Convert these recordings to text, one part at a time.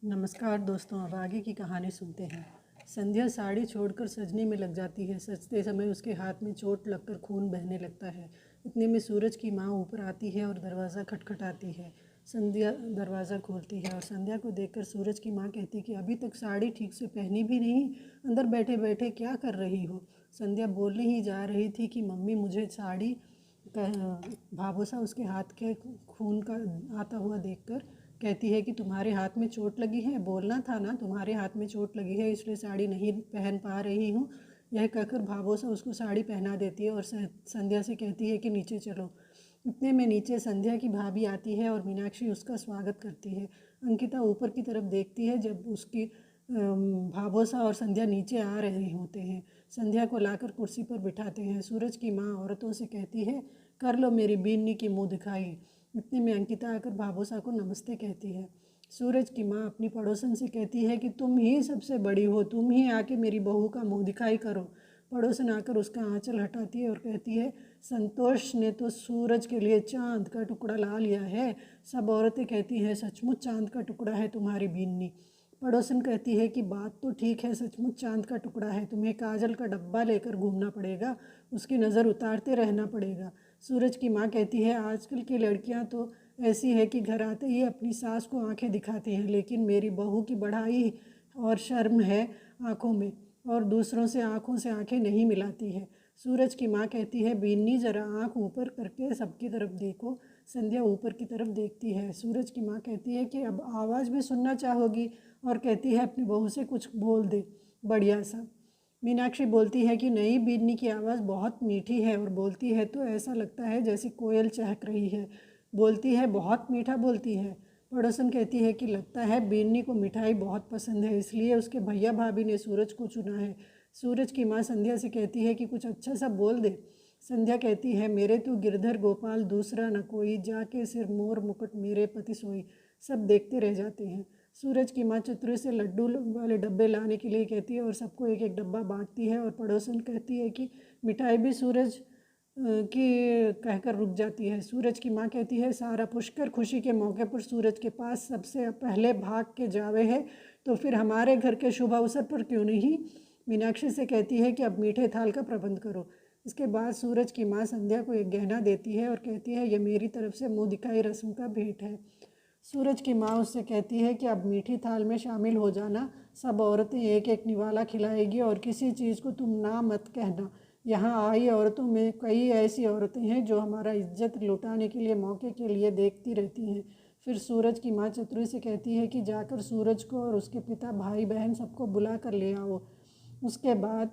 नमस्कार दोस्तों, अब आगे की कहानी सुनते हैं। संध्या साड़ी छोड़कर सजने में लग जाती है। सजते समय उसके हाथ में चोट लगकर खून बहने लगता है। इतने में सूरज की माँ ऊपर आती है और दरवाज़ा खटखटाती है। संध्या दरवाज़ा खोलती है और संध्या को देखकर सूरज की माँ कहती कि अभी तक साड़ी ठीक से पहनी भी नहीं, अंदर बैठे बैठे क्या कर रही हो। संध्या बोलने ही जा रही थी कि मम्मी मुझे साड़ी भाभोसा उसके हाथ के खून का आता हुआ देखकर कहती है कि तुम्हारे हाथ में चोट लगी है, बोलना था ना तुम्हारे हाथ में चोट लगी है इसलिए साड़ी नहीं पहन पा रही हूँ। यह कहकर भाभोसा उसको साड़ी पहना देती है और संध्या से कहती है कि नीचे चलो। इतने में नीचे संध्या की भाभी आती है और मीनाक्षी उसका स्वागत करती है। अंकिता ऊपर की तरफ देखती है जब उसकी भाभोसा और संध्या नीचे आ रहे होते हैं। संध्या को लाकर कुर्सी पर बिठाते हैं। सूरज की माँ औरतों से कहती है, कर लो मेरी बीनी की मुँह दिखाई। इतने में अंकिता आकर भाभोसा को नमस्ते कहती है। सूरज की माँ अपनी पड़ोसन से कहती है कि तुम ही सबसे बड़ी हो, तुम ही आके मेरी बहू का मुँह दिखाई करो। पड़ोसन आकर उसका आंचल हटाती है और कहती है, संतोष ने तो सूरज के लिए चांद का टुकड़ा ला लिया है। सब औरतें कहती हैं, सचमुच चांद का टुकड़ा है तुम्हारी बीनी। पड़ोसन कहती है कि बात तो ठीक है, सचमुच चांद का टुकड़ा है, तुम्हें काजल का डब्बा लेकर घूमना पड़ेगा, उसकी नज़र उतारते रहना पड़ेगा। सूरज की माँ कहती है, आजकल की लड़कियाँ तो ऐसी है कि घर आते ही अपनी सास को आंखें दिखाती हैं, लेकिन मेरी बहू की बढ़ाई और शर्म है आँखों में, और दूसरों से आँखों से आँखें नहीं मिलाती है। सूरज की माँ कहती है, बीनी ज़रा आँख ऊपर करके सबकी तरफ देखो। संध्या ऊपर की तरफ देखती है। सूरज की माँ कहती है कि अब आवाज़ भी सुनना चाहोगी, और कहती है अपनी बहू से कुछ बोल दे बढ़िया सा। मीनाक्षी बोलती है कि नई बीनी की आवाज़ बहुत मीठी है और बोलती है तो ऐसा लगता है जैसे कोयल चहक रही है। बोलती है बहुत मीठा बोलती है। पड़ोसन कहती है कि लगता है बीनी को मिठाई बहुत पसंद है, इसलिए उसके भैया भाभी ने सूरज को चुना है। सूरज की माँ संध्या से कहती है कि कुछ अच्छा सा बोल दे। संध्या कहती है, मेरे तो गिरधर गोपाल दूसरा न कोई, जाके सिर मोर मुकुट मेरे पति सोई। सब देखते रह जाते हैं। सूरज की माँ चतुरे से लड्डू वाले डब्बे लाने के लिए कहती है और सबको एक एक डब्बा बांटती है, और पड़ोसन कहती है कि मिठाई भी सूरज की कहकर रुक जाती है। सूरज की माँ कहती है, सारा पुष्कर खुशी के मौके पर सूरज के पास सबसे पहले भाग के जावे है, तो फिर हमारे घर के शुभ अवसर पर क्यों नहीं। मीनाक्षी से कहती है कि अब मीठे थाल का प्रबंध करो। इसके बाद सूरज की माँ संध्या को एक गहना देती है और कहती है, यह मेरी तरफ से मुँह दिखाई रस्म का भेंट है। सूरज की माँ उससे कहती है कि अब मीठी थाल में शामिल हो जाना, सब औरतें एक एक निवाला खिलाएगी और किसी चीज़ को तुम ना मत कहना। यहाँ आई औरतों में कई ऐसी औरतें हैं जो हमारा इज्जत लुटाने के लिए मौके के लिए देखती रहती हैं। फिर सूरज की माँ चतुरी से कहती है कि जाकर सूरज को और उसके पिता भाई बहन सबको बुला कर ले आओ। उसके बाद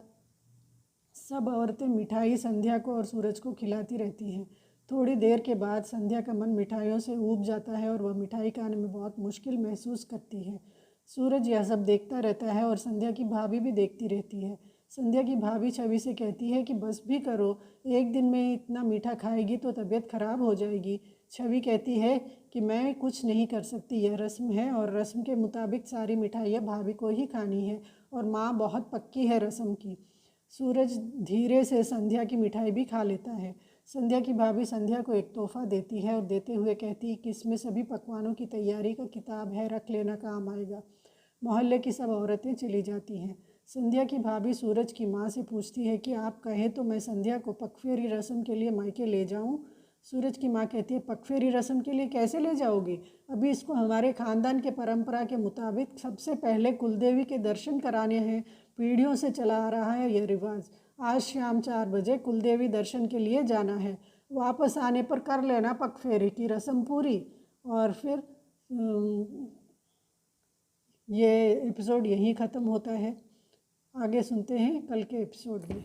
सब औरतें मिठाई संध्या को और सूरज को खिलाती रहती हैं। थोड़ी देर के बाद संध्या का मन मिठाइयों से ऊब जाता है और वह मिठाई खाने में बहुत मुश्किल महसूस करती है। सूरज यह सब देखता रहता है और संध्या की भाभी भी देखती रहती है। संध्या की भाभी छवि से कहती है कि बस भी करो, एक दिन में इतना मीठा खाएगी तो तबीयत खराब हो जाएगी। छवि कहती है कि मैं कुछ नहीं कर सकती, यह रस्म है और रस्म के मुताबिक सारी मिठाइयाँ भाभी को ही खानी है, और माँ बहुत पक्की है रस्म की। सूरज धीरे से संध्या की मिठाई भी खा लेता है। संध्या की भाभी संध्या को एक तोहफा देती है और देते हुए कहती है कि इसमें सभी पकवानों की तैयारी का किताब है, रख लेना, काम आएगा। मोहल्ले की सब औरतें चली जाती हैं। संध्या की भाभी सूरज की माँ से पूछती है कि आप कहें तो मैं संध्या को पगफेरी रस्म के लिए मायके ले जाऊँ। सूरज की माँ कहती है, पगफेरी रस्म के लिए कैसे ले जाओगी, अभी इसको हमारे ख़ानदान के परंपरा के मुताबिक सबसे पहले कुलदेवी के दर्शन कराने हैं, पीढ़ियों से चला आ रहा है यह रिवाज। आज शाम 4 बजे कुलदेवी दर्शन के लिए जाना है, वापस आने पर कर लेना पगफेरी की रस्म पूरी। और फिर ये एपिसोड यहीं ख़त्म होता है। आगे सुनते हैं कल के एपिसोड में।